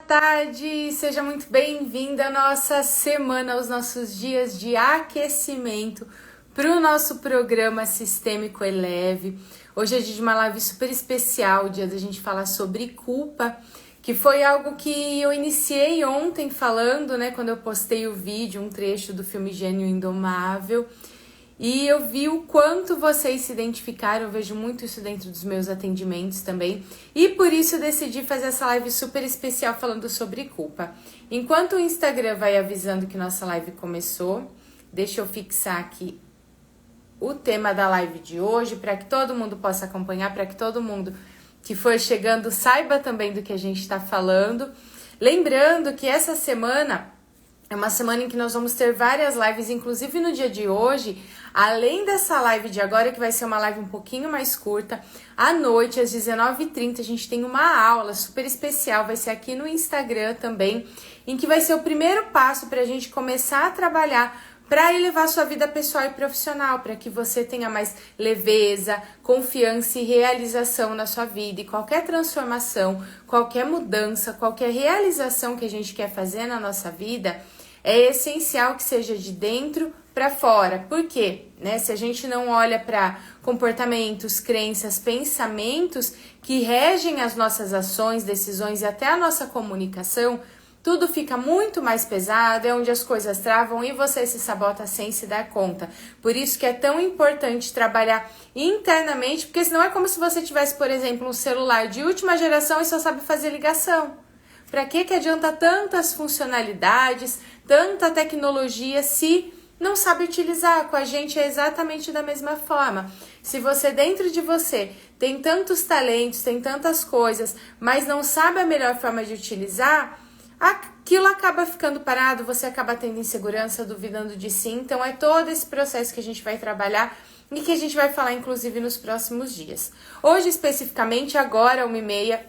tarde! Seja muito bem-vinda à nossa semana, aos nossos dias de aquecimento para o nosso programa Sistêmico Eleve. Hoje é dia de uma live super especial, dia da gente falar sobre culpa, que foi algo que eu iniciei ontem falando, né, quando eu postei o vídeo, um trecho do filme Gênio Indomável. E eu vi o quanto vocês se identificaram, eu vejo muito isso dentro dos meus atendimentos também. E por isso eu decidi fazer essa live super especial falando sobre culpa. Enquanto o Instagram vai avisando que nossa live começou, deixa eu fixar aqui o tema da live de hoje, para que todo mundo possa acompanhar, para que todo mundo que for chegando saiba também do que a gente está falando. Lembrando que essa semana é uma semana em que nós vamos ter várias lives, inclusive no dia de hoje, além dessa live de agora, que vai ser uma live um pouquinho mais curta, à noite, às 19h30, a gente tem uma aula super especial, vai ser aqui no Instagram também, em que vai ser o primeiro passo para a gente começar a trabalhar para elevar sua vida pessoal e profissional, para que você tenha mais leveza, confiança e realização na sua vida. E qualquer transformação, qualquer mudança, qualquer realização que a gente quer fazer na nossa vida, é essencial que seja de dentro para fora. Por quê? Se a gente não olha para comportamentos, crenças, pensamentos que regem as nossas ações, decisões e até a nossa comunicação, tudo fica muito mais pesado, é onde as coisas travam e você se sabota sem se dar conta. Por isso que é tão importante trabalhar internamente, porque senão é como se você tivesse, por exemplo, um celular de última geração e só sabe fazer ligação. Para que adianta tantas funcionalidades, tanta tecnologia se não sabe utilizar? Com a gente é exatamente da mesma forma. Se você dentro de você tem tantos talentos, tem tantas coisas, mas não sabe a melhor forma de utilizar, aquilo acaba ficando parado, você acaba tendo insegurança, duvidando de si. Então é todo esse processo que a gente vai trabalhar e que a gente vai falar inclusive nos próximos dias. Hoje especificamente, agora 1h30,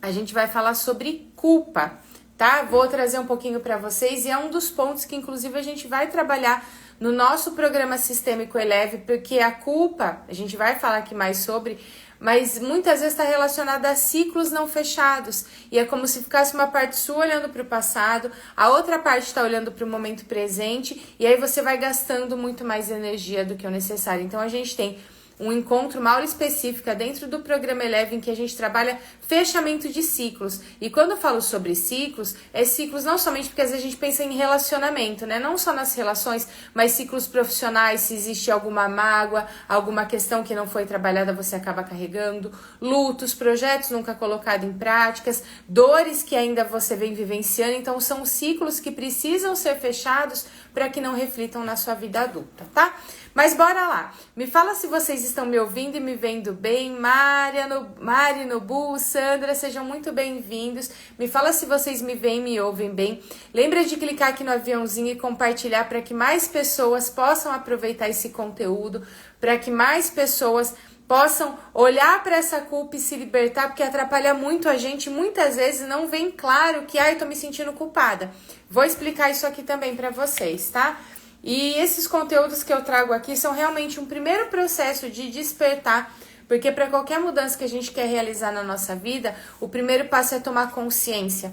a gente vai falar sobre culpa, tá? Vou trazer um pouquinho para vocês e é um dos pontos que inclusive a gente vai trabalhar no nosso programa Sistêmico Eleve, porque a culpa, a gente vai falar aqui mais sobre, mas muitas vezes está relacionada a ciclos não fechados. E é como se ficasse uma parte sua olhando para o passado, a outra parte está olhando para o momento presente, e aí você vai gastando muito mais energia do que o necessário. Então a gente tem um encontro, uma aula específica dentro do programa Eleve, em que a gente trabalha fechamento de ciclos. E quando eu falo sobre ciclos, é ciclos não somente porque às vezes a gente pensa em relacionamento, né? Não só nas relações, mas ciclos profissionais, se existe alguma mágoa, alguma questão que não foi trabalhada, você acaba carregando, lutos, projetos nunca colocados em práticas, dores que ainda você vem vivenciando. Então são ciclos que precisam ser fechados para que não reflitam na sua vida adulta, tá? Mas bora lá, me fala se vocês estão me ouvindo e me vendo bem. Mari Nobu, Sandra, sejam muito bem-vindos. Me fala se vocês me veem e me ouvem bem. Lembra de clicar aqui no aviãozinho e compartilhar para que mais pessoas possam aproveitar esse conteúdo, para que mais pessoas possam olhar para essa culpa e se libertar, porque atrapalha muito a gente. Muitas vezes não vem claro que, eu tô me sentindo culpada. Vou explicar isso aqui também para vocês, tá? E esses conteúdos que eu trago aqui são realmente um primeiro processo de despertar, porque para qualquer mudança que a gente quer realizar na nossa vida, o primeiro passo é tomar consciência,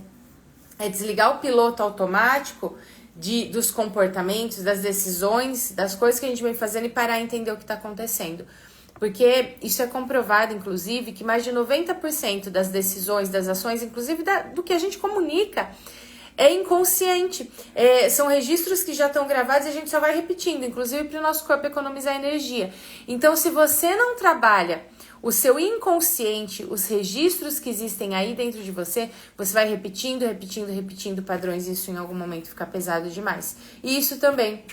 é desligar o piloto automático dos comportamentos, das decisões, das coisas que a gente vem fazendo e parar a entender o que está acontecendo. Porque isso é comprovado, inclusive, que mais de 90% das decisões, das ações, inclusive do que a gente comunica, é inconsciente. São registros que já estão gravados e a gente só vai repetindo, inclusive para o nosso corpo economizar energia. Então, se você não trabalha o seu inconsciente, os registros que existem aí dentro de você, você vai repetindo padrões e isso em algum momento fica pesado demais. E isso também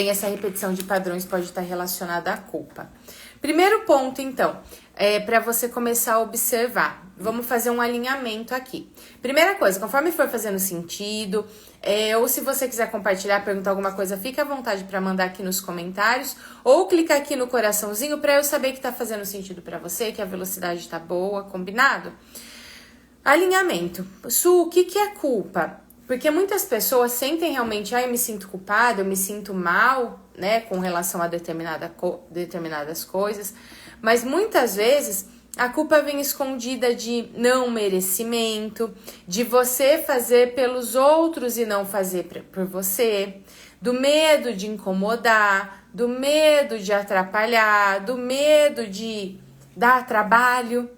essa repetição de padrões pode estar relacionada à culpa. Primeiro ponto, então, para você começar a observar. Vamos fazer um alinhamento aqui. Primeira coisa, conforme for fazendo sentido, ou se você quiser compartilhar, perguntar alguma coisa, fica à vontade para mandar aqui nos comentários, ou clicar aqui no coraçãozinho para eu saber que está fazendo sentido para você, que a velocidade está boa, combinado? Alinhamento. Su, o que é culpa? Porque muitas pessoas sentem realmente, eu me sinto culpada, eu me sinto mal, né, com relação a determinadas coisas, mas muitas vezes A culpa vem escondida de não merecimento, de você fazer pelos outros e não fazer por você, do medo de incomodar, do medo de atrapalhar, do medo de dar trabalho.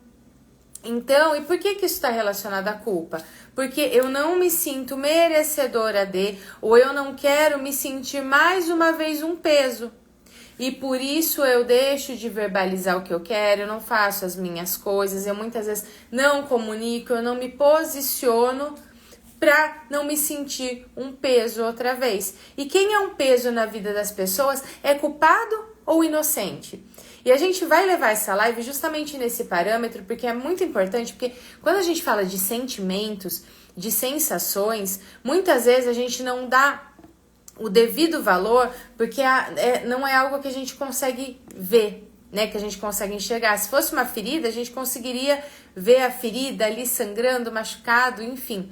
Então, e por que isso está relacionado à culpa? Porque eu não me sinto merecedora de, ou eu não quero me sentir mais uma vez um peso. E por isso eu deixo de verbalizar o que eu quero, eu não faço as minhas coisas, eu muitas vezes não comunico, eu não me posiciono para não me sentir um peso outra vez. E quem é um peso na vida das pessoas é culpado ou inocente? E a gente vai levar essa live justamente nesse parâmetro, porque é muito importante, porque quando a gente fala de sentimentos, de sensações, muitas vezes a gente não dá o devido valor, porque não é algo que a gente consegue ver, né? Que a gente consegue enxergar. Se fosse uma ferida, a gente conseguiria ver a ferida ali sangrando, machucado, enfim.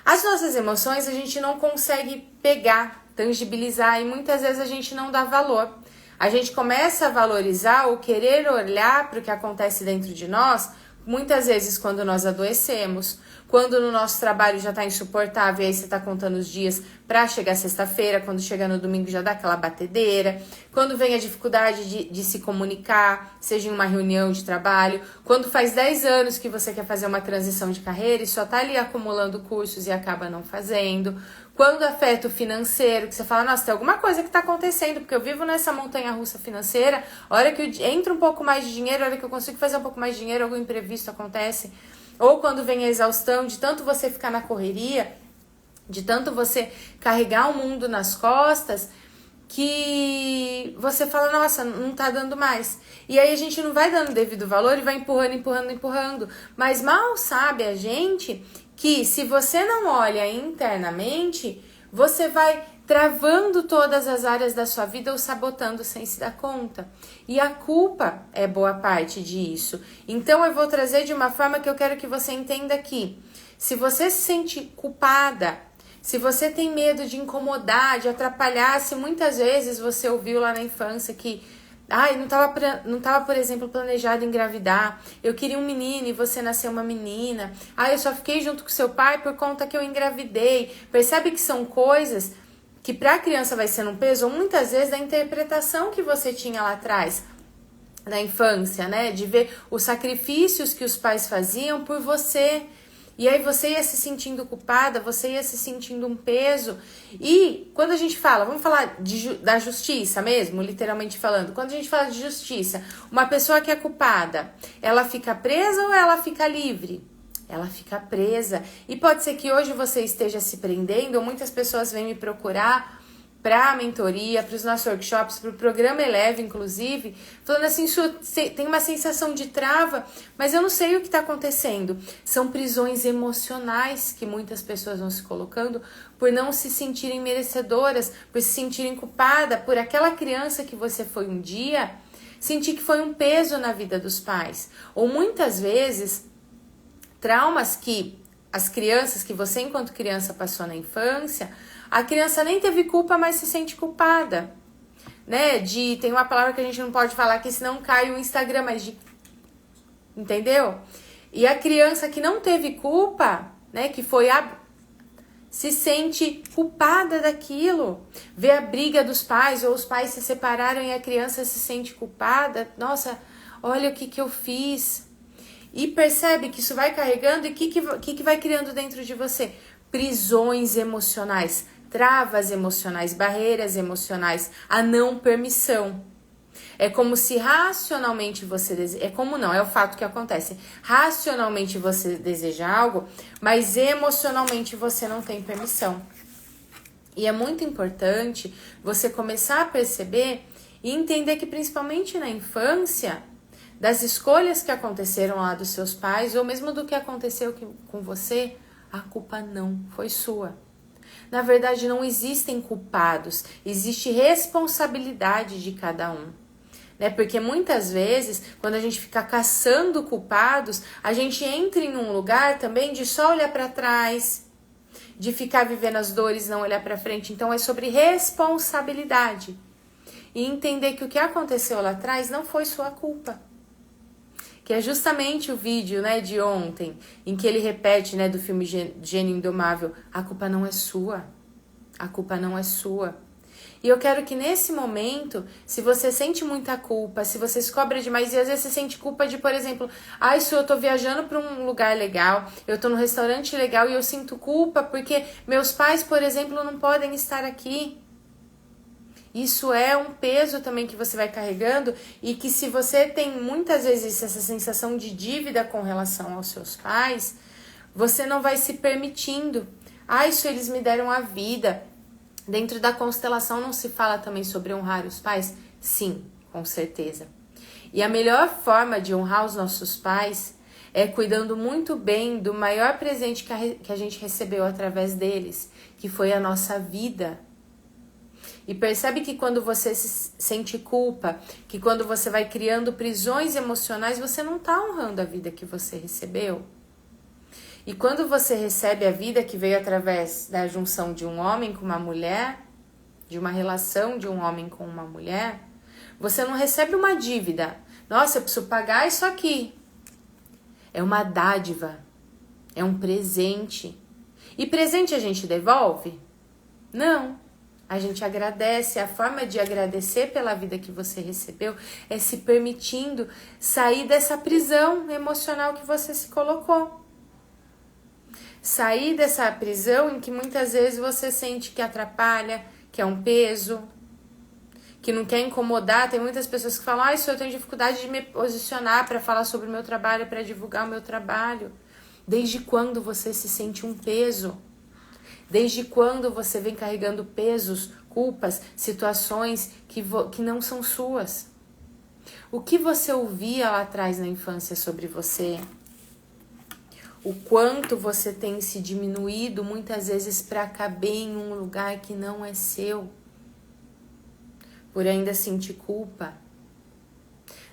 As nossas emoções a gente não consegue pegar, tangibilizar e muitas vezes a gente não dá valor. A gente começa a valorizar ou querer olhar para o que acontece dentro de nós, muitas vezes quando nós adoecemos, quando no nosso trabalho já está insuportável, aí você está contando os dias para chegar sexta-feira, quando chega no domingo já dá aquela batedeira, quando vem a dificuldade de se comunicar, seja em uma reunião de trabalho, quando faz 10 anos que você quer fazer uma transição de carreira e só está ali acumulando cursos e acaba não fazendo, quando afeta o financeiro, que você fala, nossa, tem alguma coisa que está acontecendo, porque eu vivo nessa montanha-russa financeira, a hora que entra um pouco mais de dinheiro, a hora que eu consigo fazer um pouco mais de dinheiro, algum imprevisto acontece. Ou quando vem a exaustão de tanto você ficar na correria, de tanto você carregar o mundo nas costas, que você fala, nossa, não tá dando mais. E aí a gente não vai dando devido valor e vai empurrando. Mas mal sabe a gente que se você não olha internamente, você vai travando todas as áreas da sua vida ou sabotando sem se dar conta. E a culpa é boa parte disso. Então eu vou trazer de uma forma que eu quero que você entenda aqui. Se você se sente culpada, se você tem medo de incomodar, de atrapalhar, se muitas vezes você ouviu lá na infância que não tava, por exemplo, planejado engravidar. Eu queria um menino e você nasceu uma menina. Eu só fiquei junto com seu pai por conta que eu engravidei. Percebe que são coisas que para a criança vai ser um peso, ou muitas vezes da interpretação que você tinha lá atrás, na infância, né? De ver os sacrifícios que os pais faziam por você. E aí você ia se sentindo culpada, você ia se sentindo um peso. E quando a gente fala, vamos falar da justiça mesmo, literalmente falando. Quando a gente fala de justiça, uma pessoa que é culpada, ela fica presa ou ela fica livre? Ela fica presa. E pode ser que hoje você esteja se prendendo, ou muitas pessoas vêm me procurar para a mentoria, para os nossos workshops, para o programa Eleve, inclusive, falando assim, tem uma sensação de trava, mas eu não sei o que está acontecendo. São prisões emocionais que muitas pessoas vão se colocando por não se sentirem merecedoras, por se sentirem culpada por aquela criança que você foi um dia, sentir que foi um peso na vida dos pais. Ou muitas vezes, traumas que as crianças, que você enquanto criança passou na infância, a criança nem teve culpa, mas se sente culpada, né? Tem uma palavra que a gente não pode falar aqui, senão cai o Instagram, entendeu? E a criança que não teve culpa, né? Que foi se sente culpada daquilo. Vê a briga dos pais, ou os pais se separaram e a criança se sente culpada. Nossa, olha o que eu fiz. E percebe que isso vai carregando e o que vai criando dentro de você? Prisões emocionais, travas emocionais, barreiras emocionais, a não permissão. É como se racionalmente você... é o fato que acontece. Racionalmente você deseja algo, mas emocionalmente você não tem permissão. E é muito importante você começar a perceber e entender que principalmente na infância, das escolhas que aconteceram lá dos seus pais, ou mesmo do que aconteceu com você, a culpa não foi sua. Na verdade, não existem culpados, existe responsabilidade de cada um. Né? Porque muitas vezes, quando a gente fica caçando culpados, a gente entra em um lugar também de só olhar para trás, de ficar vivendo as dores, não olhar para frente. Então, é sobre responsabilidade. E entender que o que aconteceu lá atrás não foi sua culpa. que é justamente o vídeo, né, de ontem, em que ele repete, né, do filme Gênio Indomável, a culpa não é sua, a culpa não é sua. E eu quero que nesse momento, se você sente muita culpa, se você se cobra demais, e às vezes você sente culpa de, por exemplo, isso eu tô viajando para um lugar legal, eu tô num restaurante legal e eu sinto culpa porque meus pais, por exemplo, não podem estar aqui. Isso é um peso também que você vai carregando e que se você tem muitas vezes essa sensação de dívida com relação aos seus pais, você não vai se permitindo. Isso eles me deram a vida. Dentro da constelação não se fala também sobre honrar os pais? Sim, com certeza. E a melhor forma de honrar os nossos pais é cuidando muito bem do maior presente que a gente recebeu através deles, que foi a nossa vida. E percebe que quando você sente culpa, que quando você vai criando prisões emocionais, você não está honrando a vida que você recebeu. E quando você recebe a vida que veio através da junção de um homem com uma mulher, de uma relação de um homem com uma mulher, você não recebe uma dívida. Nossa, eu preciso pagar isso aqui. É uma dádiva, é um presente. E presente a gente devolve? Não. A gente agradece. A forma de agradecer pela vida que você recebeu é se permitindo sair dessa prisão emocional que você se colocou. Sair dessa prisão em que muitas vezes você sente que atrapalha, que é um peso, que não quer incomodar. Tem muitas pessoas que falam, eu tenho dificuldade de me posicionar para falar sobre o meu trabalho, para divulgar o meu trabalho. Desde quando você se sente um peso? Desde quando você vem carregando pesos, culpas, situações que não são suas? O que você ouvia lá atrás na infância sobre você? O quanto você tem se diminuído muitas vezes para caber em um lugar que não é seu? Por ainda sentir culpa?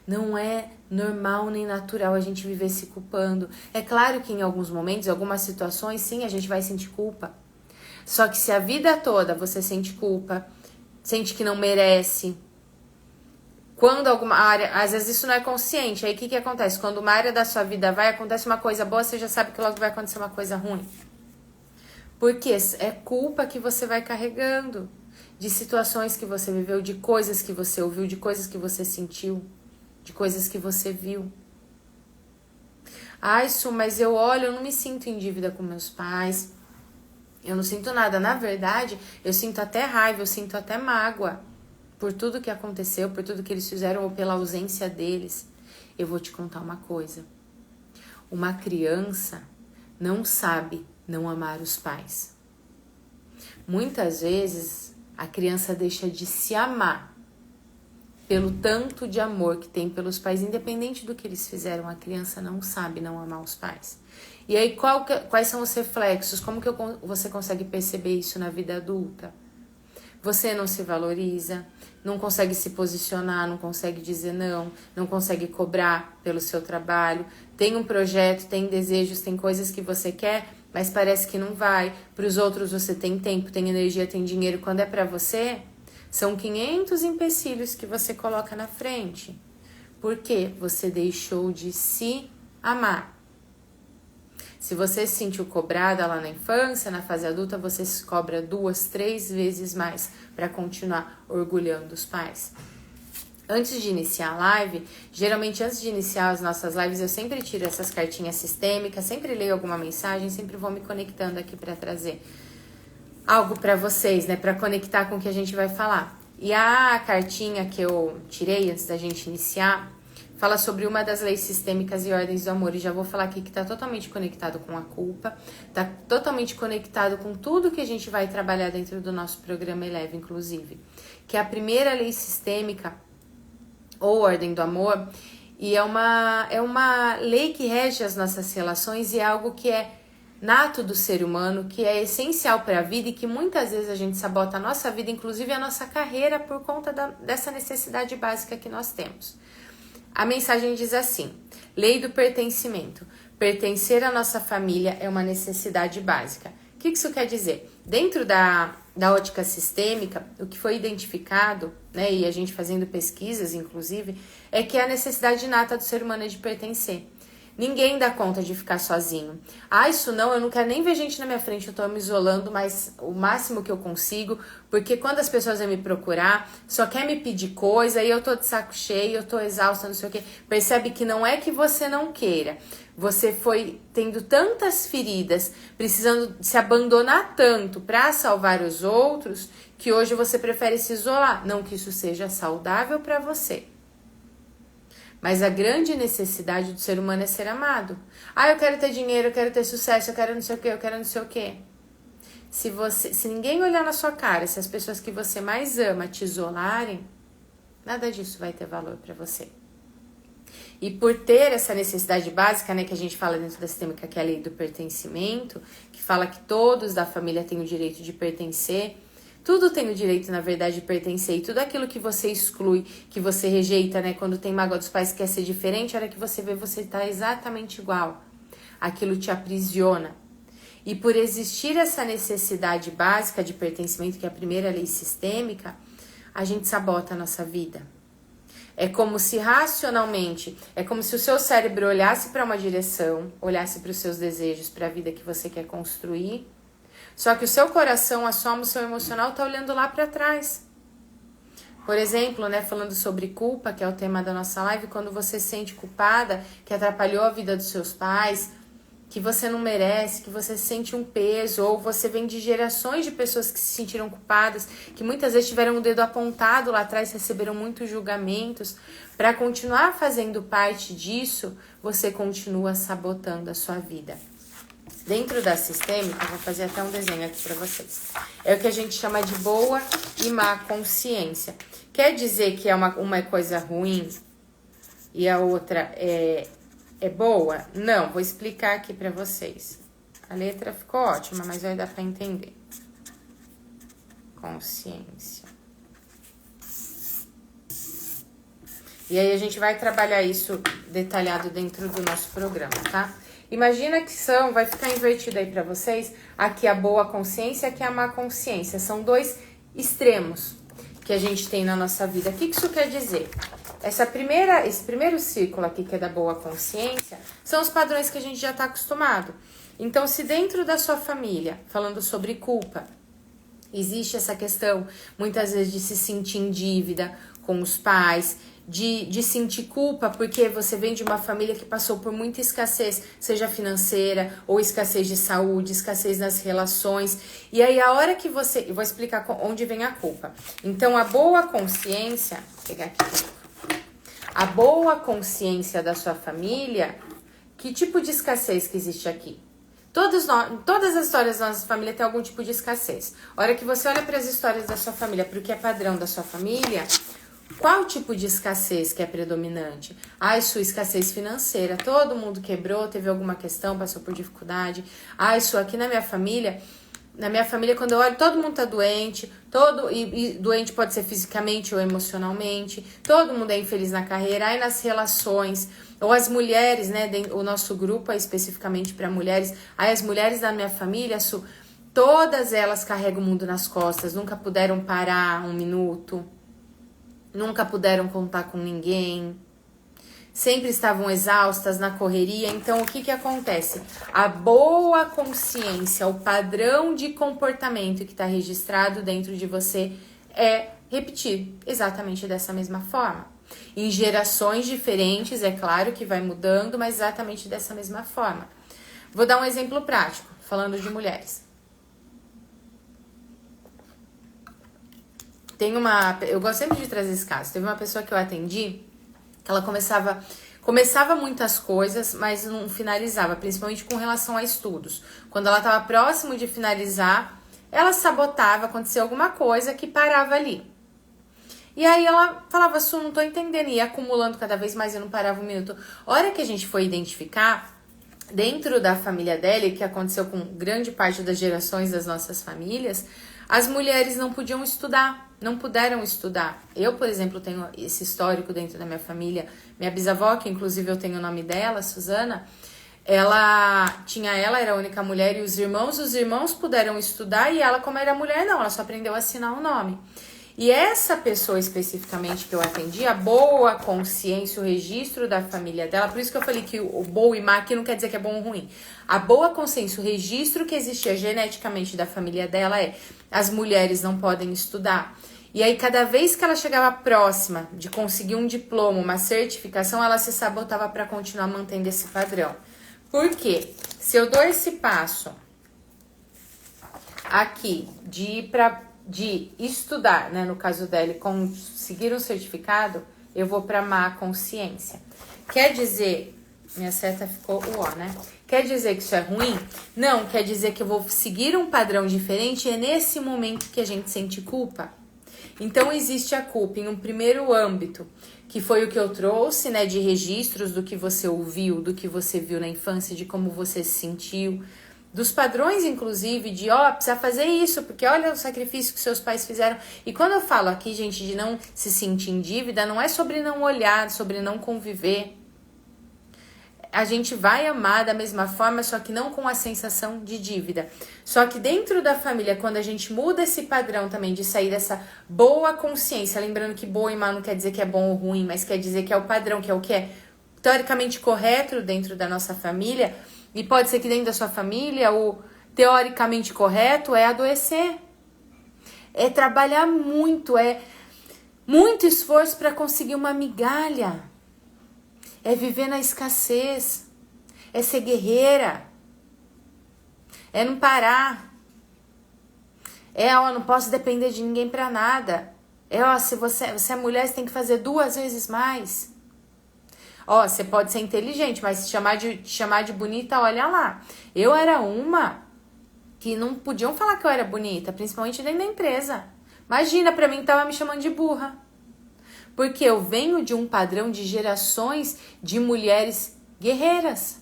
Não é normal nem natural a gente viver se culpando. É claro que em alguns momentos, em algumas situações, sim, a gente vai sentir culpa. Só que se a vida toda você sente culpa, sente que não merece, quando alguma área, às vezes isso não é consciente, aí o que acontece? Quando uma área da sua vida acontece uma coisa boa, você já sabe que logo vai acontecer uma coisa ruim. Porque é culpa que você vai carregando de situações que você viveu, de coisas que você ouviu, de coisas que você sentiu, de coisas que você viu. Su, mas eu não me sinto em dívida com meus pais. Eu não sinto nada. Na verdade, eu sinto até raiva, eu sinto até mágoa por tudo que aconteceu, por tudo que eles fizeram ou pela ausência deles. Eu vou te contar uma coisa. Uma criança não sabe não amar os pais. Muitas vezes, a criança deixa de se amar pelo tanto de amor que tem pelos pais, independente do que eles fizeram. A criança não sabe não amar os pais. E aí, quais são os reflexos? Como que você consegue perceber isso na vida adulta? Você não se valoriza, não consegue se posicionar, não consegue dizer não consegue cobrar pelo seu trabalho. Tem um projeto, tem desejos, tem coisas que você quer, mas parece que não vai. Para os outros você tem tempo, tem energia, tem dinheiro. Quando é para você, são 500 empecilhos que você coloca na frente. Por quê? Você deixou de se amar. Se você se sentiu cobrada lá na infância, na fase adulta, você se cobra 2, 3 vezes mais para continuar orgulhando os pais. Antes de iniciar a live, geralmente antes de iniciar as nossas lives, eu sempre tiro essas cartinhas sistêmicas, sempre leio alguma mensagem, sempre vou me conectando aqui para trazer algo para vocês, né, para conectar com o que a gente vai falar. E a cartinha que eu tirei antes da gente iniciar fala sobre uma das leis sistêmicas e ordens do amor. E já vou falar aqui que está totalmente conectado com a culpa, está totalmente conectado com tudo que a gente vai trabalhar dentro do nosso programa Eleve, inclusive. Que é a primeira lei sistêmica, ou ordem do amor, e é uma lei que rege as nossas relações e é algo que é nato do ser humano, que é essencial para a vida e que muitas vezes a gente sabota a nossa vida, inclusive a nossa carreira, por conta dessa necessidade básica que nós temos. A mensagem diz assim: lei do pertencimento. Pertencer à nossa família é uma necessidade básica. O que isso quer dizer? Dentro da ótica sistêmica, o que foi identificado, né, e a gente fazendo pesquisas, inclusive, é que a necessidade inata do ser humano é de pertencer. Ninguém dá conta de ficar sozinho. Isso não, eu não quero nem ver gente na minha frente, eu tô me isolando, mas o máximo que eu consigo, porque quando as pessoas vêm me procurar, só quer me pedir coisa, e eu tô de saco cheio, eu tô exausta, não sei o quê. Percebe que não é que você não queira. Você foi tendo tantas feridas, precisando se abandonar tanto para salvar os outros, que hoje você prefere se isolar. Não que isso seja saudável para você. Mas a grande necessidade do ser humano é ser amado. Eu quero ter dinheiro, eu quero ter sucesso, eu quero não sei o quê, eu quero não sei o quê. Se ninguém olhar na sua cara, se as pessoas que você mais ama te isolarem, nada disso vai ter valor para você. E por ter essa necessidade básica, né, que a gente fala dentro da sistêmica, que é a lei do pertencimento, que fala que todos da família têm o direito de pertencer, tudo tem o direito, na verdade, de pertencer. E tudo aquilo que você exclui, que você rejeita, né? Quando tem mágoa dos pais, quer ser diferente, a hora que você vê, você tá exatamente igual. Aquilo te aprisiona. E por existir essa necessidade básica de pertencimento, que é a primeira lei sistêmica, a gente sabota a nossa vida. É como se racionalmente, é como se o seu cérebro olhasse para uma direção, olhasse para os seus desejos, para a vida que você quer construir. Só que o seu coração, a sua alma, o seu emocional tá olhando lá para trás. Por exemplo, né, falando sobre culpa, que é o tema da nossa live, quando você se sente culpada, que atrapalhou a vida dos seus pais, que você não merece, que você sente um peso, ou você vem de gerações de pessoas que se sentiram culpadas, que muitas vezes tiveram o dedo apontado lá atrás, receberam muitos julgamentos. Para continuar fazendo parte disso, você continua sabotando a sua vida. Dentro da sistêmica, eu vou fazer até um desenho aqui para vocês. É o que a gente chama de boa e má consciência. Quer dizer que uma é coisa ruim e a outra é boa? Não, vou explicar aqui para vocês. A letra ficou ótima, mas vai dar para entender. Consciência. E aí a gente vai trabalhar isso detalhado dentro do nosso programa, tá? Imagina que vai ficar invertido aí pra vocês, aqui a boa consciência e aqui a má consciência. São dois extremos que a gente tem na nossa vida. O que isso quer dizer? Esse primeiro círculo aqui, que é da boa consciência, são os padrões que a gente já tá acostumado. Então, se dentro da sua família, falando sobre culpa, existe essa questão, muitas vezes, de se sentir em dívida com os pais, de sentir culpa porque você vem de uma família que passou por muita escassez, seja financeira ou escassez de saúde, escassez nas relações. E aí a hora que eu vou explicar onde vem a culpa. Então a boa consciência, vou pegar aqui. A boa consciência da sua família, que tipo de escassez que existe aqui? Todas as histórias da nossa família tem algum tipo de escassez. A hora que você olha para as histórias da sua família, para o que é padrão da sua família, qual tipo de escassez que é predominante? Sua escassez financeira. Todo mundo quebrou, teve alguma questão, passou por dificuldade. Isso aqui na minha família, quando eu olho, todo mundo tá doente, e doente pode ser fisicamente ou emocionalmente, todo mundo é infeliz na carreira, aí nas relações, ou as mulheres, né, o nosso grupo é especificamente para mulheres, aí as mulheres da minha família, todas elas carregam o mundo nas costas, nunca puderam parar um minuto, nunca puderam contar com ninguém, sempre estavam exaustas na correria. Então, o que acontece? A boa consciência, o padrão de comportamento que está registrado dentro de você é repetir exatamente dessa mesma forma. Em gerações diferentes, é claro que vai mudando, mas exatamente dessa mesma forma. Vou dar um exemplo prático, falando de mulheres. Eu gosto sempre de trazer esse caso. Teve uma pessoa que eu atendi, que ela começava muitas coisas, mas não finalizava, principalmente com relação a estudos. Quando ela estava próximo de finalizar, ela sabotava, acontecia alguma coisa que parava ali. E aí ela falava, não tô entendendo, e ia acumulando cada vez mais, eu não parava um minuto. A hora que a gente foi identificar, dentro da família dela, e que aconteceu com grande parte das gerações das nossas famílias, as mulheres não podiam estudar, não puderam estudar. Eu, por exemplo, tenho esse histórico dentro da minha família. Minha bisavó, que inclusive eu tenho o nome dela, Suzana, ela era a única mulher e os irmãos puderam estudar e ela, como era mulher, não, ela só aprendeu a assinar o nome. E essa pessoa especificamente que eu atendi, a boa consciência, o registro da família dela, por isso que eu falei que o boa e má aqui não quer dizer que é bom ou ruim. A boa consciência, o registro que existia geneticamente da família dela as mulheres não podem estudar. E aí, cada vez que ela chegava próxima de conseguir um diploma, uma certificação, ela se sabotava para continuar mantendo esse padrão. Por quê? Se eu dou esse passo aqui de estudar, né, no caso dela, e conseguir um certificado, eu vou para má consciência. Quer dizer, minha seta ficou o ó, né? Quer dizer que isso é ruim? Não, quer dizer que eu vou seguir um padrão diferente e é nesse momento que a gente sente culpa. Então, existe a culpa em um primeiro âmbito, que foi o que eu trouxe, né, de registros do que você ouviu, do que você viu na infância, de como você se sentiu, dos padrões, inclusive, de, precisa fazer isso, porque olha o sacrifício que seus pais fizeram. E quando eu falo aqui, gente, de não se sentir em dívida, não é sobre não olhar, sobre não conviver. A gente vai amar da mesma forma, só que não com a sensação de dívida. Só que dentro da família, quando a gente muda esse padrão também de sair dessa boa consciência, lembrando que boa e má não quer dizer que é bom ou ruim, mas quer dizer que é o padrão, que é o que é teoricamente correto dentro da nossa família, e pode ser que dentro da sua família o teoricamente correto é adoecer. É trabalhar muito, é muito esforço para conseguir uma migalha. É viver na escassez, é ser guerreira, é não parar, não posso depender de ninguém para nada, se você é mulher, você tem que fazer 2 vezes mais, você pode ser inteligente, mas se chamar de bonita, olha lá, eu era uma que não podiam falar que eu era bonita, principalmente dentro da empresa, imagina, pra mim tava me chamando de burra. Porque eu venho de um padrão de gerações de mulheres guerreiras.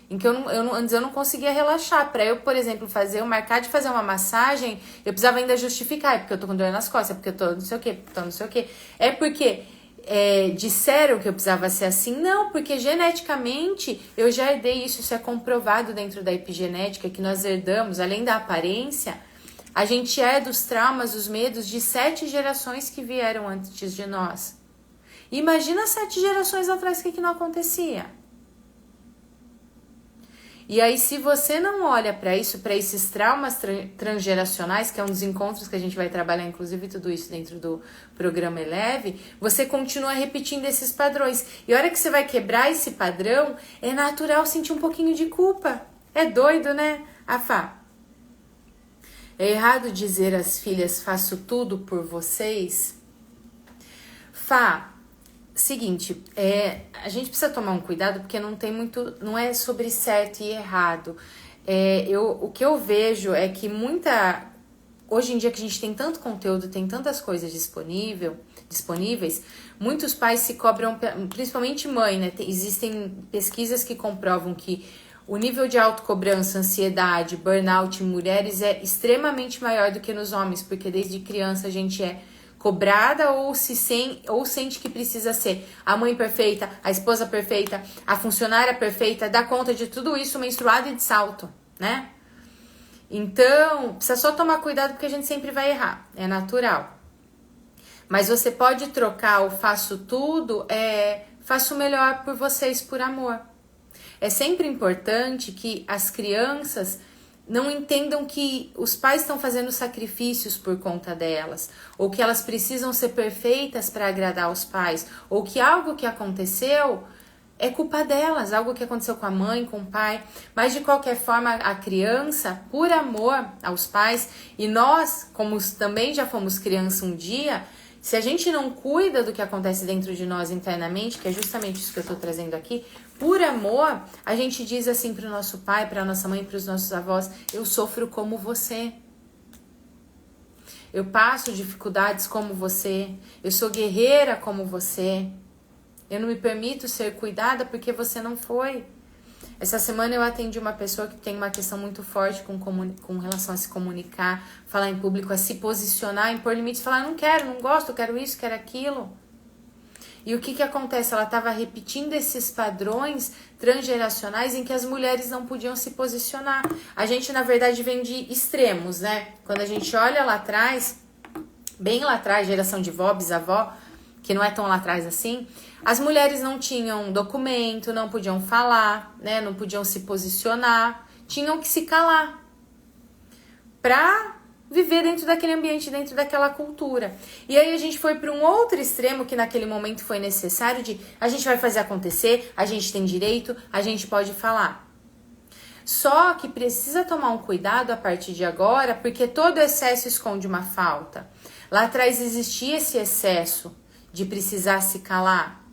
Em que antes eu não conseguia relaxar. Para eu, por exemplo, marcar de fazer uma massagem, eu precisava ainda justificar. É porque eu tô com dor nas costas, é porque eu tô não sei o quê. É porque disseram que eu precisava ser assim? Não, porque geneticamente eu já herdei isso. Isso é comprovado dentro da epigenética, que nós herdamos, além da aparência. A gente herda os traumas, os medos de 7 gerações que vieram antes de nós. Imagina 7 gerações atrás o que não acontecia. E aí, se você não olha para isso, para esses traumas transgeracionais, que é um dos encontros que a gente vai trabalhar, inclusive tudo isso dentro do programa Eleve, você continua repetindo esses padrões. E a hora que você vai quebrar esse padrão, é natural sentir um pouquinho de culpa. É doido, né? Afá. É errado dizer às filhas, faço tudo por vocês? Seguinte, a gente precisa tomar um cuidado porque não é sobre certo e errado. O que eu vejo é que hoje em dia que a gente tem tanto conteúdo, tem tantas coisas disponíveis, muitos pais se cobram, principalmente mãe, né? Existem pesquisas que comprovam que o nível de autocobrança, ansiedade, burnout em mulheres é extremamente maior do que nos homens, porque desde criança a gente é cobrada ou sente que precisa ser a mãe perfeita, a esposa perfeita, a funcionária perfeita, dar conta de tudo isso menstruada e de salto, né? Então, precisa só tomar cuidado porque a gente sempre vai errar, é natural. Mas você pode trocar o faço tudo, faço o melhor por vocês, por amor. É sempre importante que as crianças não entendam que os pais estão fazendo sacrifícios por conta delas, ou que elas precisam ser perfeitas para agradar os pais, ou que algo que aconteceu é culpa delas, algo que aconteceu com a mãe, com o pai, mas de qualquer forma a criança, por amor aos pais, e nós, como também já fomos criança um dia, se a gente não cuida do que acontece dentro de nós internamente, que é justamente isso que eu estou trazendo aqui, por amor, a gente diz assim para o nosso pai, para a nossa mãe, para os nossos avós, eu sofro como você. Eu passo dificuldades como você. Eu sou guerreira como você. Eu não me permito ser cuidada porque você não foi. Essa semana eu atendi uma pessoa que tem uma questão muito forte com relação a se comunicar, falar em público, a se posicionar, impor limites, falar não quero, não gosto, eu quero isso, quero aquilo. E o que acontece? Ela estava repetindo esses padrões transgeracionais em que as mulheres não podiam se posicionar. A gente, na verdade, vem de extremos, né? Quando a gente olha lá atrás, bem lá atrás, geração de vó, bisavó, que não é tão lá atrás assim, as mulheres não tinham documento, não podiam falar, né? Não podiam se posicionar, tinham que se calar para viver dentro daquele ambiente, dentro daquela cultura. E aí a gente foi para um outro extremo que naquele momento foi necessário de a gente vai fazer acontecer, a gente tem direito, a gente pode falar. Só que precisa tomar um cuidado a partir de agora, porque todo excesso esconde uma falta. Lá atrás existia esse excesso de precisar se calar,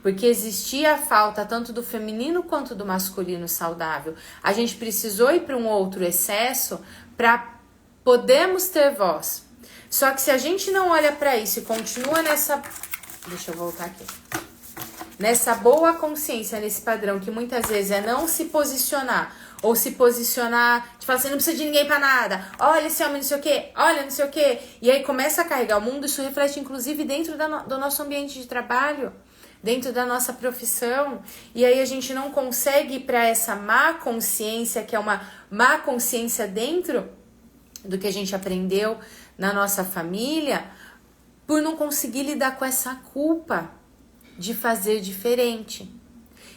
porque existia a falta tanto do feminino quanto do masculino saudável. A gente precisou ir para um outro excesso para podemos ter voz. Só que se a gente não olha para isso e continua nessa... Deixa eu voltar aqui. Nessa boa consciência, nesse padrão que muitas vezes é não se posicionar. Ou se posicionar, de falar assim, não precisa de ninguém para nada. Olha esse homem, não sei o quê. Olha, não sei o quê. E aí começa a carregar o mundo. Isso reflete inclusive dentro do nosso ambiente de trabalho. Dentro da nossa profissão. E aí a gente não consegue ir para essa má consciência, que é uma má consciência dentro do que a gente aprendeu na nossa família, por não conseguir lidar com essa culpa de fazer diferente.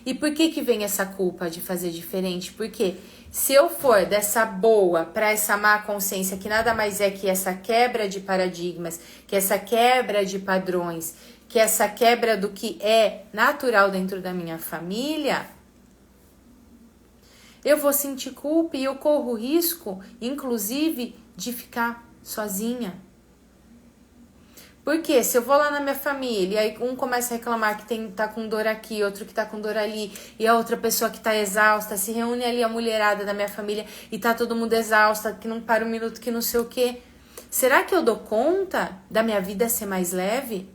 E por que vem essa culpa de fazer diferente? Porque se eu for dessa boa para essa má consciência, que nada mais é que essa quebra de paradigmas, que essa quebra de padrões, que essa quebra do que é natural dentro da minha família, eu vou sentir culpa e eu corro risco, inclusive, de ficar sozinha. Porque se eu vou lá na minha família e aí um começa a reclamar que tá com dor aqui, outro que tá com dor ali, e a outra pessoa que tá exausta, se reúne ali a mulherada da minha família e tá todo mundo exausta, que não para um minuto, que não sei o quê. Será que eu dou conta da minha vida ser mais leve?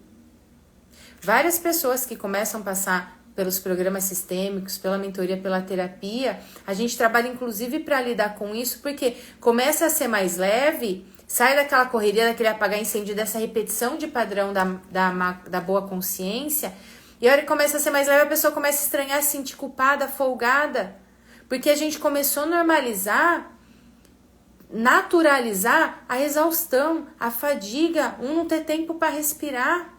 Várias pessoas que começam a passar pelos programas sistêmicos, pela mentoria, pela terapia, a gente trabalha inclusive para lidar com isso, porque começa a ser mais leve, sai daquela correria, daquele apagar incêndio, dessa repetição de padrão da boa consciência, e a hora que começa a ser mais leve, a pessoa começa a estranhar, se sentir culpada, folgada, porque a gente começou a normalizar, naturalizar a exaustão, a fadiga, não ter tempo para respirar.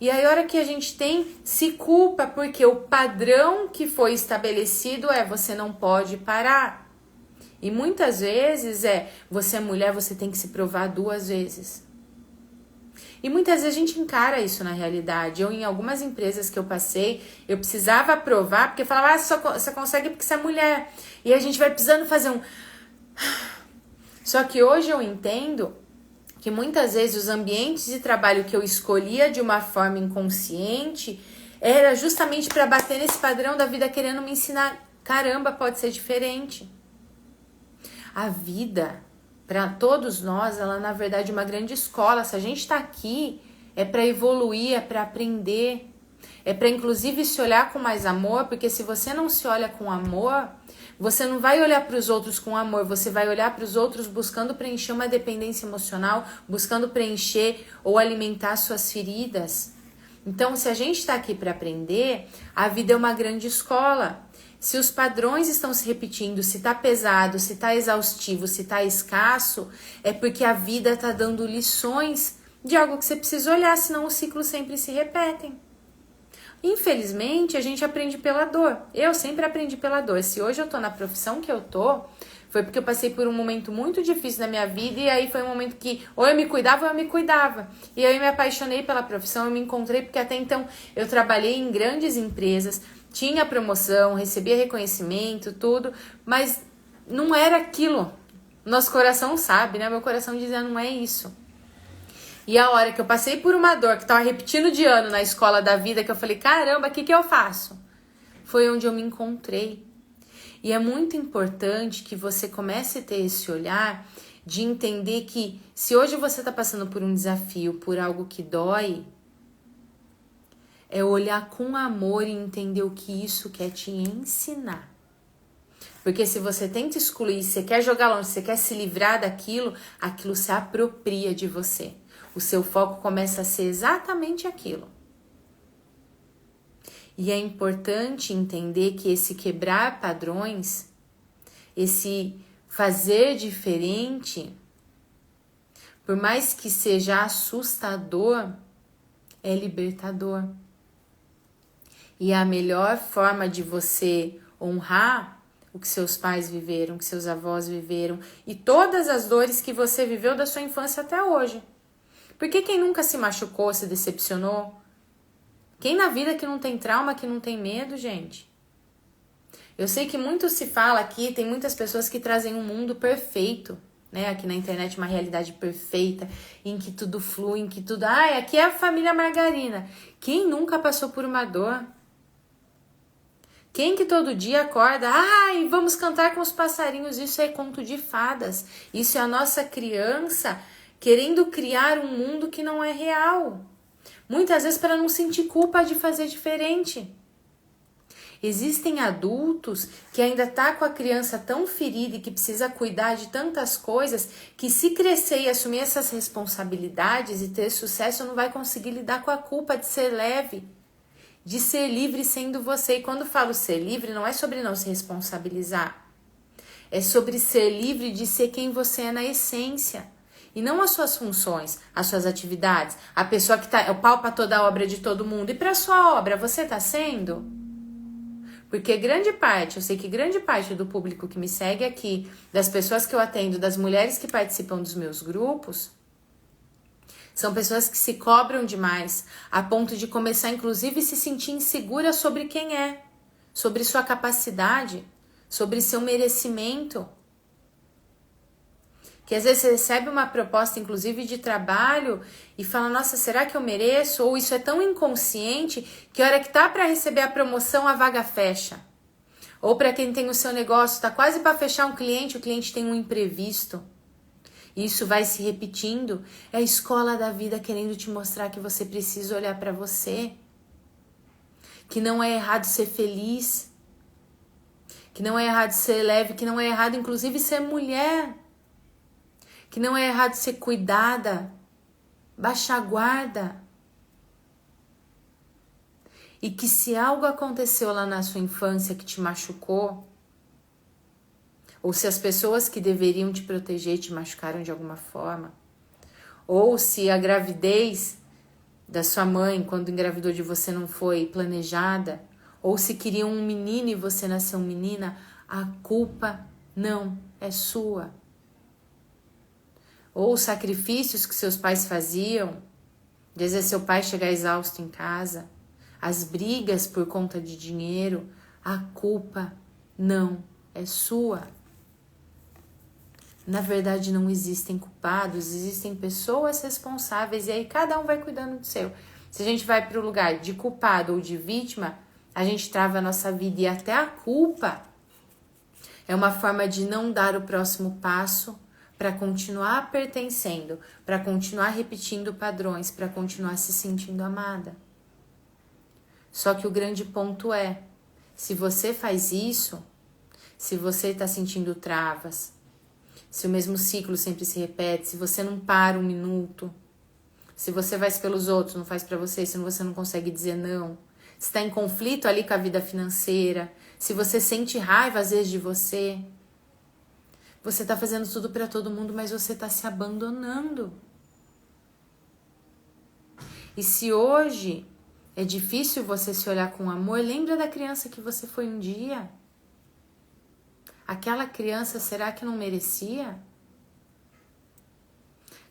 E aí, a hora que a gente se culpa, porque o padrão que foi estabelecido é você não pode parar. E muitas vezes você é mulher, você tem que se provar 2 vezes. E muitas vezes a gente encara isso na realidade. Eu, em algumas empresas que eu passei, eu precisava provar, porque falava, você consegue porque você é mulher. E a gente vai precisando fazer um... Só que hoje eu entendo que muitas vezes os ambientes de trabalho que eu escolhia de uma forma inconsciente era justamente para bater nesse padrão da vida querendo me ensinar, caramba, pode ser diferente. A vida, para todos nós, ela na verdade é uma grande escola. Se a gente está aqui, é para evoluir, é para aprender, é para inclusive se olhar com mais amor, porque se você não se olha com amor, você não vai olhar para os outros com amor, você vai olhar para os outros buscando preencher uma dependência emocional, buscando preencher ou alimentar suas feridas. Então, se a gente está aqui para aprender, a vida é uma grande escola. Se os padrões estão se repetindo, se está pesado, se está exaustivo, se está escasso, é porque a vida está dando lições de algo que você precisa olhar, senão os ciclos sempre se repetem. Infelizmente, a gente aprende pela dor. Eu sempre aprendi pela dor. Se hoje eu tô na profissão que eu tô, foi porque eu passei por um momento muito difícil na minha vida e aí foi um momento que ou eu me cuidava ou eu me cuidava. E aí eu me apaixonei pela profissão, eu me encontrei, porque até então eu trabalhei em grandes empresas, tinha promoção, recebia reconhecimento, tudo, mas não era aquilo. Nosso coração sabe, né? Meu coração dizia, não é isso. E a hora que eu passei por uma dor que tava repetindo de ano na escola da vida, que eu falei, caramba, o que eu faço? Foi onde eu me encontrei. E é muito importante que você comece a ter esse olhar de entender que se hoje você tá passando por um desafio, por algo que dói, é olhar com amor e entender o que isso quer te ensinar. Porque se você tenta excluir, você quer jogar longe, você quer se livrar daquilo, aquilo se apropria de você. O seu foco começa a ser exatamente aquilo. E é importante entender que esse quebrar padrões, esse fazer diferente, por mais que seja assustador, é libertador. E a melhor forma de você honrar o que seus pais viveram, o que seus avós viveram e todas as dores que você viveu da sua infância até hoje. Porque quem nunca se machucou, se decepcionou? Quem na vida que não tem trauma, que não tem medo, gente? Eu sei que muito se fala aqui, tem muitas pessoas que trazem um mundo perfeito, né? Aqui na internet uma realidade perfeita, em que tudo flui, em que tudo... aqui é a família Margarina. Quem nunca passou por uma dor? Quem que todo dia acorda, vamos cantar com os passarinhos, isso é conto de fadas. Isso é a nossa criança querendo criar um mundo que não é real. Muitas vezes para não sentir culpa de fazer diferente. Existem adultos que ainda tá com a criança tão ferida e que precisa cuidar de tantas coisas que se crescer e assumir essas responsabilidades e ter sucesso não vai conseguir lidar com a culpa de ser leve, de ser livre sendo você. E quando falo ser livre, não é sobre não se responsabilizar. É sobre ser livre de ser quem você é na essência. E não as suas funções, as suas atividades. A pessoa que é o pau para toda a obra de todo mundo. E para sua obra, você tá sendo? Porque eu sei que grande parte do público que me segue aqui, das pessoas que eu atendo, das mulheres que participam dos meus grupos, são pessoas que se cobram demais, a ponto de começar, inclusive, a se sentir insegura sobre quem é, sobre sua capacidade, sobre seu merecimento. Que às vezes você recebe uma proposta, inclusive, de trabalho e fala, nossa, será que eu mereço? Ou isso é tão inconsciente que a hora que tá para receber a promoção, a vaga fecha. Ou para quem tem o seu negócio, tá quase para fechar um cliente, o cliente tem um imprevisto. E isso vai se repetindo. É a escola da vida querendo te mostrar que você precisa olhar para você. Que não é errado ser feliz. Que não é errado ser leve. Que não é errado, inclusive, ser mulher. Que não é errado ser cuidada. Baixar a guarda. E que se algo aconteceu lá na sua infância que te machucou, ou se as pessoas que deveriam te proteger te machucaram de alguma forma, ou se a gravidez da sua mãe, quando engravidou de você, não foi planejada, ou se queriam um menino e você nasceu menina, a culpa não é sua. Ou os sacrifícios que seus pais faziam, de vezes seu pai chegar exausto em casa, as brigas por conta de dinheiro, a culpa não é sua. Na verdade, não existem culpados, existem pessoas responsáveis e aí cada um vai cuidando do seu. Se a gente vai para o lugar de culpado ou de vítima, a gente trava a nossa vida e até a culpa é uma forma de não dar o próximo passo para continuar pertencendo, para continuar repetindo padrões, para continuar se sentindo amada. Só que o grande ponto é, se você faz isso, se você está sentindo travas, se o mesmo ciclo sempre se repete, se você não para um minuto, se você faz pelos outros, não faz para você, se você não consegue dizer não, se está em conflito ali com a vida financeira, se você sente raiva às vezes de você está fazendo tudo para todo mundo, mas você está se abandonando. E se hoje é difícil você se olhar com amor, lembra da criança que você foi um dia? Aquela criança, será que não merecia?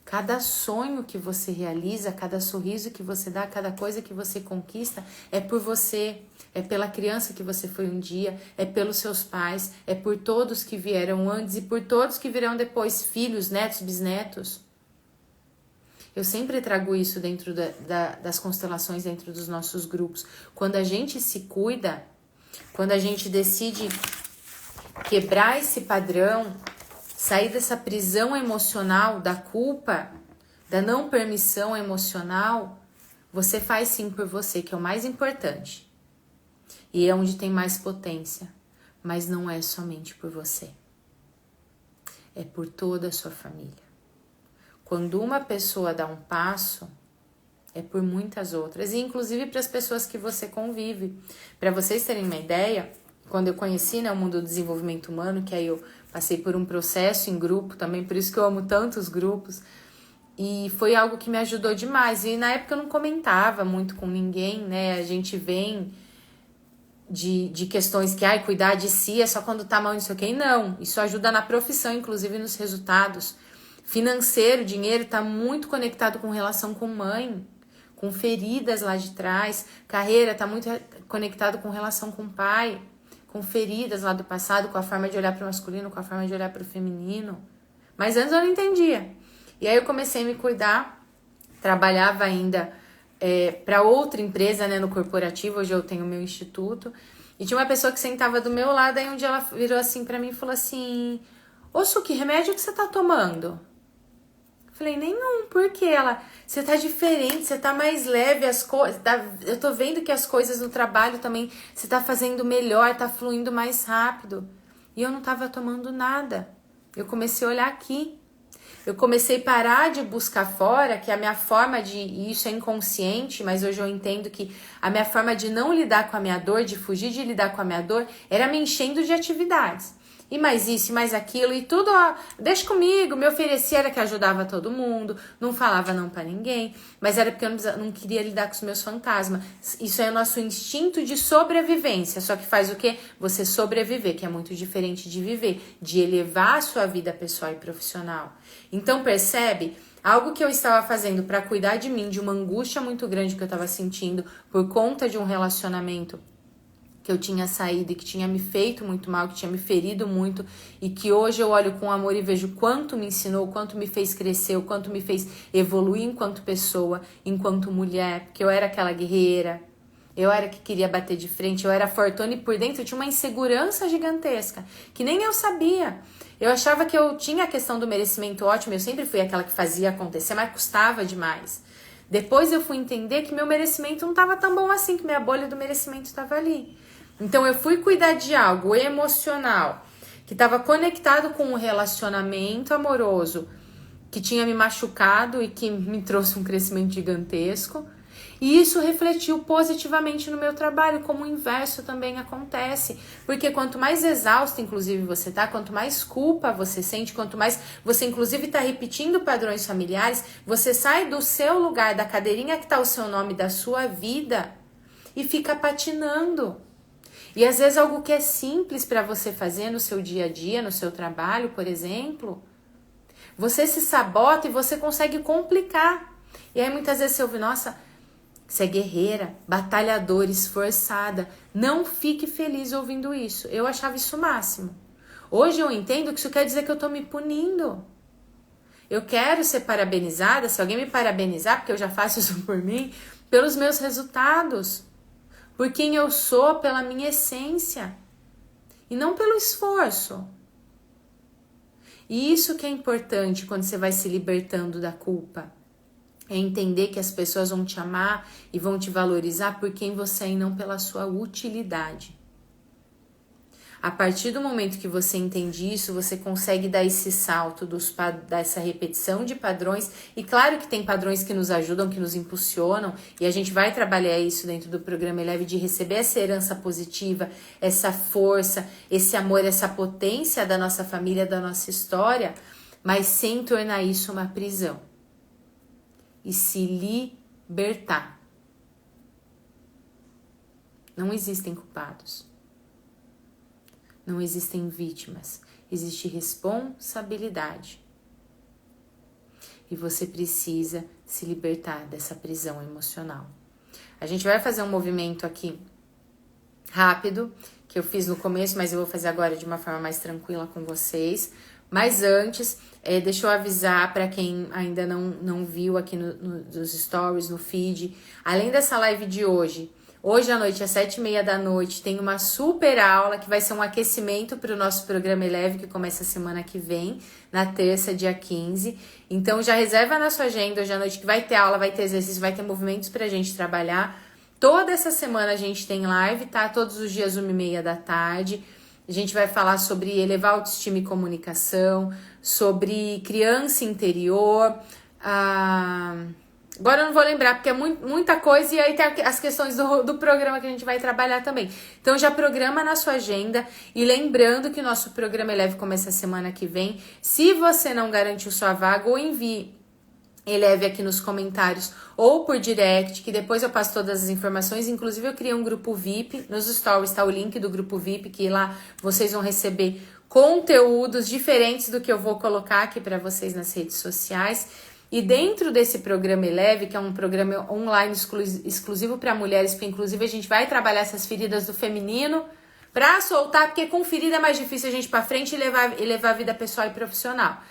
Cada sonho que você realiza, cada sorriso que você dá, cada coisa que você conquista, é por você, é pela criança que você foi um dia, é pelos seus pais, é por todos que vieram antes e por todos que virão depois, filhos, netos, bisnetos. Eu sempre trago isso dentro das constelações, dentro dos nossos grupos. Quando a gente se cuida, quando a gente decide quebrar esse padrão, sair dessa prisão emocional, da culpa, da não permissão emocional, você faz sim por você, que é o mais importante. E é onde tem mais potência. Mas não é somente por você. É por toda a sua família. Quando uma pessoa dá um passo, é por muitas outras, e inclusive para as pessoas que você convive. Para vocês terem uma ideia, quando eu conheci, né, o mundo do desenvolvimento humano, que aí eu passei por um processo em grupo também, por isso que eu amo tantos grupos, e foi algo que me ajudou demais. E na época eu não comentava muito com ninguém, né? A gente vem de questões que, cuidar de si é só quando tá mal, não sei o quê. Não, isso ajuda na profissão, inclusive nos resultados. Financeiro, dinheiro tá muito conectado com relação com mãe, com feridas lá de trás. Carreira tá muito conectado com relação com pai, com feridas lá do passado, com a forma de olhar para o masculino, com a forma de olhar para o feminino. Mas antes eu não entendia. E aí eu comecei a me cuidar, trabalhava ainda para outra empresa, né, no corporativo. Hoje eu tenho o meu instituto. E tinha uma pessoa que sentava do meu lado, aí um dia ela virou assim para mim e falou assim: ô Su, que remédio que você tá tomando? Falei, nenhum, por quê? Ela, você tá diferente, você tá mais leve, as coisas, eu tô vendo que as coisas no trabalho também, você tá fazendo melhor, tá fluindo mais rápido. E eu não tava tomando nada. Eu comecei a olhar aqui. Eu comecei a parar de buscar fora, que a minha forma e isso é inconsciente, mas hoje eu entendo que a minha forma de não lidar com a minha dor, de fugir de lidar com a minha dor, era me enchendo de atividades. E mais isso, e mais aquilo, e tudo, deixa comigo, me oferecia, era que ajudava todo mundo, não falava não pra ninguém, mas era porque eu não queria lidar com os meus fantasmas. Isso é o nosso instinto de sobrevivência, só que faz o quê? Você sobreviver, que é muito diferente de viver, de elevar a sua vida pessoal e profissional. Então percebe? Algo que eu estava fazendo para cuidar de mim, de uma angústia muito grande que eu estava sentindo por conta de um relacionamento que eu tinha saído e que tinha me feito muito mal, que tinha me ferido muito, e que hoje eu olho com amor e vejo quanto me ensinou, quanto me fez crescer, o quanto me fez evoluir enquanto pessoa, enquanto mulher, porque eu era aquela guerreira, eu era que queria bater de frente, eu era fortuna e por dentro eu tinha uma insegurança gigantesca, que nem eu sabia. Eu achava que eu tinha a questão do merecimento ótimo, eu sempre fui aquela que fazia acontecer, mas custava demais. Depois eu fui entender que meu merecimento não estava tão bom assim, que minha bolha do merecimento estava ali. Então eu fui cuidar de algo emocional, que estava conectado com um relacionamento amoroso, que tinha me machucado e que me trouxe um crescimento gigantesco. E isso refletiu positivamente no meu trabalho, como o inverso também acontece. Porque quanto mais exausto, inclusive, você tá, quanto mais culpa você sente, quanto mais você, inclusive, tá repetindo padrões familiares, você sai do seu lugar, da cadeirinha que tá o seu nome, da sua vida, e fica patinando. E às vezes algo que é simples para você fazer no seu dia a dia, no seu trabalho, por exemplo, você se sabota e você consegue complicar. E aí muitas vezes você ouve, nossa, você é guerreira, batalhadora, esforçada. Não fique feliz ouvindo isso. Eu achava isso o máximo. Hoje eu entendo que isso quer dizer que eu tô me punindo. Eu quero ser parabenizada, se alguém me parabenizar, porque eu já faço isso por mim, pelos meus resultados. Por quem eu sou, pela minha essência. E não pelo esforço. E isso que é importante quando você vai se libertando da culpa. É entender que as pessoas vão te amar e vão te valorizar por quem você é e não pela sua utilidade. A partir do momento que você entende isso, você consegue dar esse salto dessa repetição de padrões. E claro que tem padrões que nos ajudam, que nos impulsionam. E a gente vai trabalhar isso dentro do programa Eleve, de receber essa herança positiva, essa força, esse amor, essa potência da nossa família, da nossa história, mas sem tornar isso uma prisão. E se libertar. Não existem culpados. Não existem vítimas, existe responsabilidade. E você precisa se libertar dessa prisão emocional. A gente vai fazer um movimento aqui rápido, que eu fiz no começo, mas eu vou fazer agora de uma forma mais tranquila com vocês. Mas antes, deixa eu avisar para quem ainda não viu aqui nos stories, no feed, além dessa live de hoje à noite, às 7h30 da noite, tem uma super aula que vai ser um aquecimento para o nosso programa Eleve, que começa a semana que vem, na terça, dia 15. Então já reserva na sua agenda hoje à noite que vai ter aula, vai ter exercício, vai ter movimentos para a gente trabalhar. Toda essa semana a gente tem live, tá? Todos os dias, 1h30 da tarde. A gente vai falar sobre elevar autoestima e comunicação, sobre criança interior, Agora eu não vou lembrar, porque é muita coisa, e aí tem as questões do programa que a gente vai trabalhar também. Então já programa na sua agenda, e lembrando que o nosso programa Eleve começa a semana que vem. Se você não garantiu sua vaga, ou envie Eleve aqui nos comentários ou por direct, que depois eu passo todas as informações. Inclusive eu criei um grupo VIP, nos stories está o link do grupo VIP, que lá vocês vão receber conteúdos diferentes do que eu vou colocar aqui para vocês nas redes sociais. E dentro desse programa Eleve, que é um programa online exclusivo para mulheres, porque inclusive a gente vai trabalhar essas feridas do feminino para soltar, porque com ferida é mais difícil a gente ir para frente e levar a vida pessoal e profissional.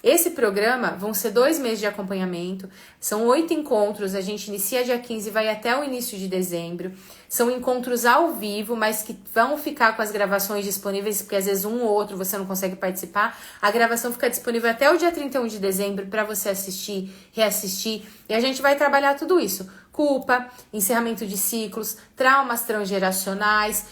Esse programa vão ser 2 meses de acompanhamento, são 8 encontros, a gente inicia dia 15 e vai até o início de dezembro. São encontros ao vivo, mas que vão ficar com as gravações disponíveis, porque às vezes um ou outro você não consegue participar. A gravação fica disponível até o dia 31 de dezembro para você assistir, reassistir, e a gente vai trabalhar tudo isso. Culpa, encerramento de ciclos, traumas transgeracionais,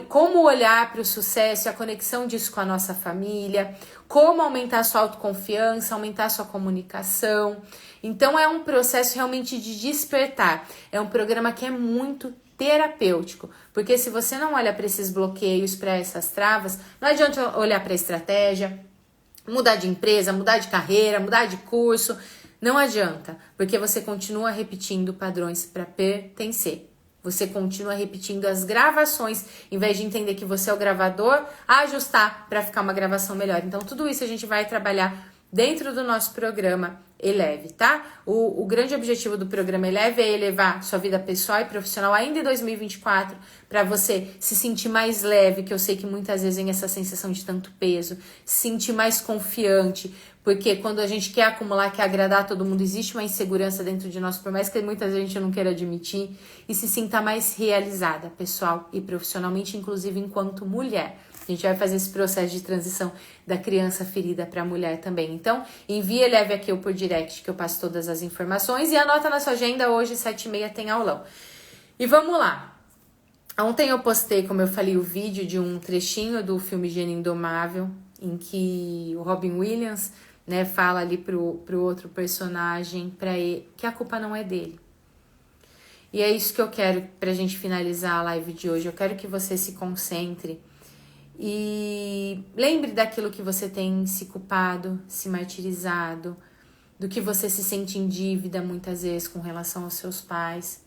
como olhar para o sucesso e a conexão disso com a nossa família, como aumentar a sua autoconfiança, aumentar a sua comunicação. Então é um processo realmente de despertar. É um programa que é muito terapêutico, porque se você não olha para esses bloqueios, para essas travas, não adianta olhar para a estratégia, mudar de empresa, mudar de carreira, mudar de curso, não adianta, porque você continua repetindo padrões para pertencer. Você continua repetindo as gravações, em vez de entender que você é o gravador, ajustar para ficar uma gravação melhor. Então, tudo isso a gente vai trabalhar dentro do nosso programa Eleve, tá? O grande objetivo do programa Eleve é elevar sua vida pessoal e profissional ainda em 2024, para você se sentir mais leve, que eu sei que muitas vezes vem essa sensação de tanto peso, se sentir mais confiante, porque quando a gente quer acumular, quer agradar todo mundo, existe uma insegurança dentro de nós, por mais que muitas vezes a gente não queira admitir, e se sinta mais realizada, pessoal e profissionalmente, inclusive enquanto mulher. A gente vai fazer esse processo de transição da criança ferida para a mulher também. Então, envia Eleve aqui ou por direct, que eu passo todas as informações, e anota na sua agenda, hoje 7h30 tem aulão. E vamos lá. Ontem eu postei, como eu falei, o vídeo de um trechinho do filme Gênio Indomável, em que o Robin Williams, né, fala ali pro outro personagem que a culpa não é dele. E é isso que eu quero pra gente finalizar a live de hoje. Eu quero que você se concentre e lembre daquilo que você tem se culpado, se martirizado, do que você se sente em dívida muitas vezes com relação aos seus pais,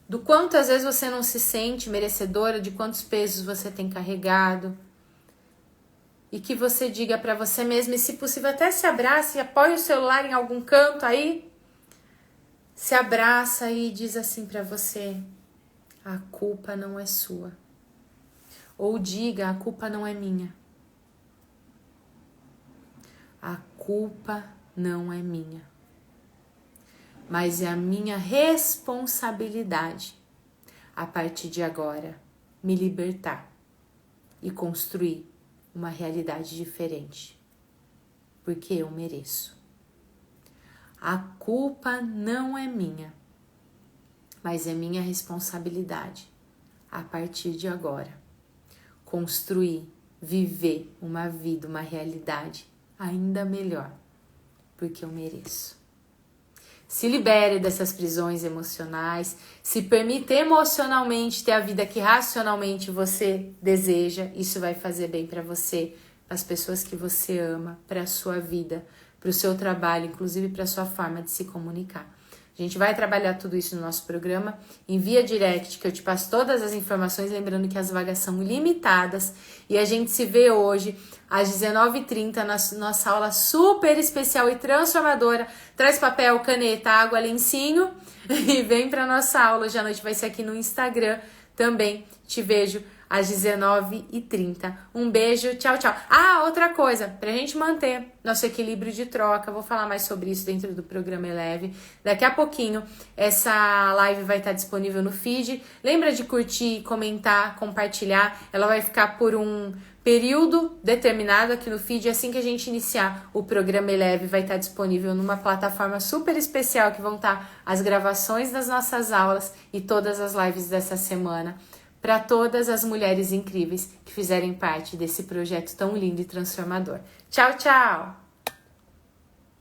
do quanto às vezes você não se sente merecedora, de quantos pesos você tem carregado, e que você diga pra você mesmo, e se possível até se abrace e apoie o celular em algum canto aí, se abraça e diz assim pra você: a culpa não é sua. Ou diga: a culpa não é minha. A culpa não é minha. Mas é a minha responsabilidade, a partir de agora, me libertar e construir uma realidade diferente. Porque eu mereço. A culpa não é minha, mas é minha responsabilidade, a partir de agora, construir, viver uma vida, uma realidade ainda melhor, porque eu mereço. Se libere dessas prisões emocionais, se permita emocionalmente ter a vida que racionalmente você deseja. Isso vai fazer bem para você, para as pessoas que você ama, para a sua vida, para o seu trabalho, inclusive para a sua forma de se comunicar. A gente vai trabalhar tudo isso no nosso programa. Envia direct que eu te passo todas as informações, lembrando que as vagas são limitadas. E a gente se vê hoje às 19h30 na nossa aula super especial e transformadora. Traz papel, caneta, água, lencinho e vem para nossa aula. Hoje à noite vai ser aqui no Instagram também. Te vejo às 19h30. Um beijo, tchau, tchau. Ah, outra coisa, pra gente manter nosso equilíbrio de troca, vou falar mais sobre isso dentro do programa Eleve. Daqui a pouquinho, essa live vai estar disponível no feed. Lembra de curtir, comentar, compartilhar. Ela vai ficar por um período determinado aqui no feed. Assim que a gente iniciar o programa Eleve, vai estar disponível numa plataforma super especial, que vão estar as gravações das nossas aulas e todas as lives dessa semana, para todas as mulheres incríveis que fizerem parte desse projeto tão lindo e transformador. Tchau, tchau!